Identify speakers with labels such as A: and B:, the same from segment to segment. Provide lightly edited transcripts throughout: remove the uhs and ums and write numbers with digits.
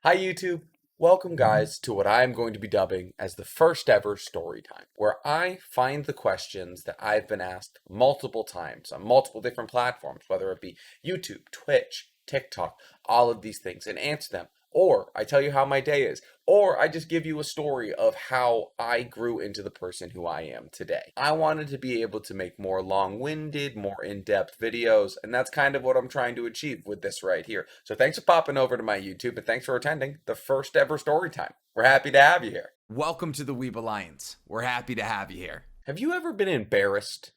A: Hi YouTube! Welcome guys to what I'm going to be dubbing as the first ever story time, where I find the questions that I've been asked multiple times on multiple different platforms, whether it be YouTube, Twitch, TikTok, all of these things, and answer them. Or I tell you how my day is, or I just give you a story of how I grew into the person who I am today. I wanted to be able to make more long-winded, more in-depth videos, and that's kind of what I'm trying to achieve with this right here. So thanks for popping over to my YouTube, and thanks for attending the first ever story time. We're happy to have you here.
B: Welcome to the Weeb Alliance. We're happy to have you here.
A: Have you ever been embarrassed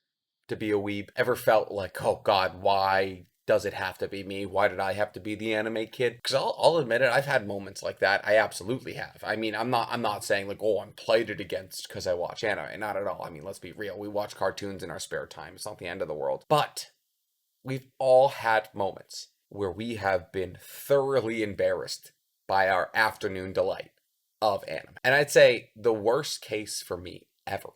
A: to be a weeb? Ever felt like, oh God, why does it have to be me? Why did I have to be the anime kid? Because I'll admit it, I've had moments like that. I absolutely have. I mean, I'm not saying like, oh, I'm plated against because I watch anime. Not at all. I mean, let's be real. We watch cartoons in our spare time. It's not the end of the world. But we've all had moments where we have been thoroughly embarrassed by our afternoon delight of anime. And I'd say the worst case for me ever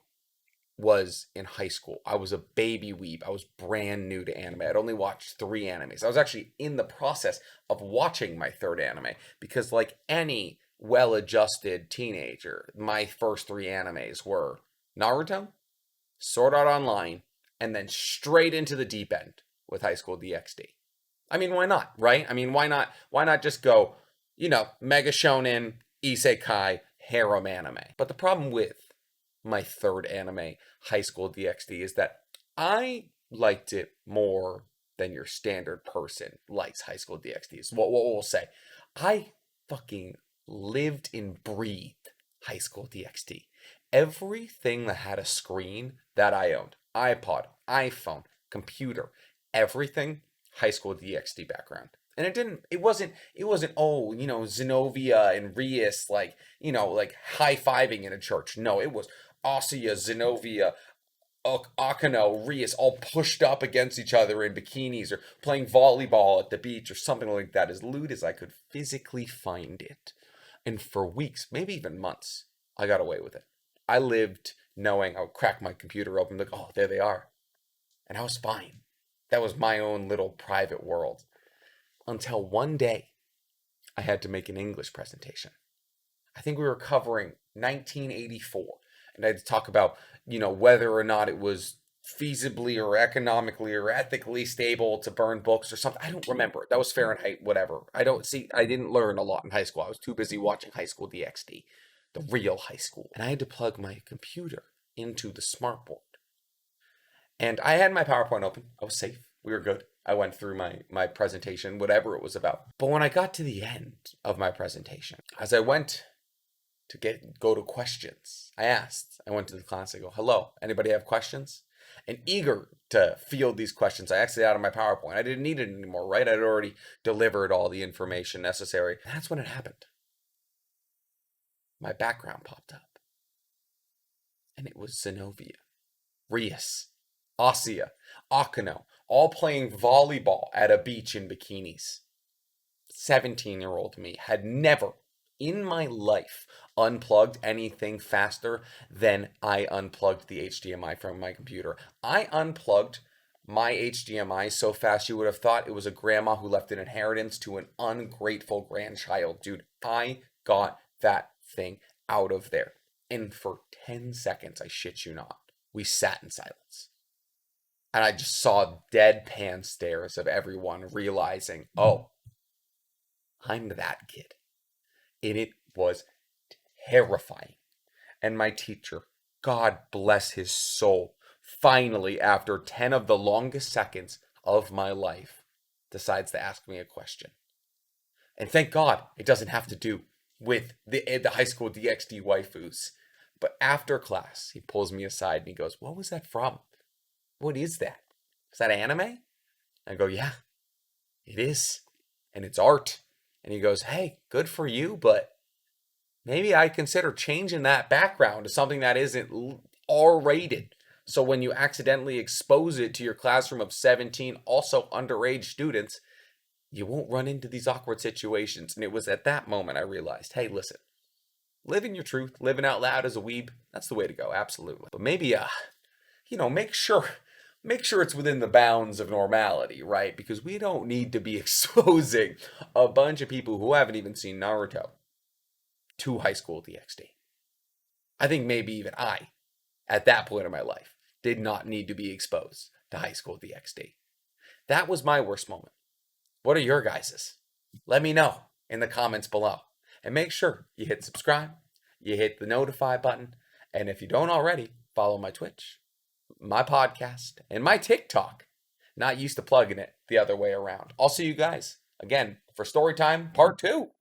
A: was in high school. I was a baby weeb. I was brand new to anime. I'd only watched 3 animes. I was actually in the process of watching my third anime because, like any well-adjusted teenager, my first 3 animes were Naruto, Sword Art Online, and then straight into the deep end with High School DxD. I mean, why not, right? I mean, why not? Why not just go, Mega Shonen, Isekai, harem anime? But the problem with my third anime, High School DxD, is that I liked it more than your standard person likes High School DxD. Is what we'll say. I fucking lived and breathed High School DxD. Everything that had a screen that I owned, iPod, iPhone, computer, everything, High School DxD background. And it wasn't, oh, Zenobia and Rias, like high-fiving in a church. No, it was Asuya, Zenobia, Akano, Rias all pushed up against each other in bikinis or playing volleyball at the beach or something like that, as lewd as I could physically find it. And for weeks, maybe even months, I got away with it. I lived knowing I would crack my computer open, like, oh, there they are. And I was fine. That was my own little private world. Until one day, I had to make an English presentation. I think we were covering 1984, and I had to talk about, whether or not it was feasibly or economically or ethically stable to burn books or something. I don't remember. That was Fahrenheit, whatever. I didn't learn a lot in high school. I was too busy watching High School DxD, the real high school. And I had to plug my computer into the smartboard. And I had my PowerPoint open. I was safe. We were good. I went through my presentation, whatever it was about. But when I got to the end of my presentation, as I went to go to questions, I went to the class, I go, hello, anybody have questions? And eager to field these questions, I exited out of my PowerPoint. I didn't need it anymore, right? I'd already delivered all the information necessary. And that's when it happened. My background popped up. And it was Zenobia, Rias, Asia, Akano, all playing volleyball at a beach in bikinis. 17-year-old me had never in my life unplugged anything faster than I unplugged the HDMI from my computer. I unplugged my HDMI so fast you would have thought it was a grandma who left an inheritance to an ungrateful grandchild. Dude, I got that thing out of there. And for 10 seconds, I shit you not, we sat in silence. And I just saw deadpan stares of everyone realizing, oh, I'm that kid. And it was terrifying. And my teacher, God bless his soul, finally, after 10 of the longest seconds of my life, decides to ask me a question. And thank God it doesn't have to do with the High School DxD waifus. But after class, he pulls me aside and he goes, what was that from? What is that? Is that anime? I go, yeah, it is. And it's art. And he goes, hey, good for you, but maybe I consider changing that background to something that isn't R-rated. So when you accidentally expose it to your classroom of 17, also underage students, you won't run into these awkward situations. And it was at that moment I realized, hey, listen, living your truth, living out loud as a weeb, that's the way to go, absolutely. But maybe, make sure make sure it's within the bounds of normality, right? Because we don't need to be exposing a bunch of people who haven't even seen Naruto to High School DxD. I think maybe even I, at that point in my life, did not need to be exposed to High School DxD. That was my worst moment. What are your guys's? Let me know in the comments below. And make sure you hit subscribe, you hit the notify button, and if you don't already, follow my Twitch, my podcast, and my TikTok. Not used to plugging it the other way around. I'll see you guys again for Storytime Part 2.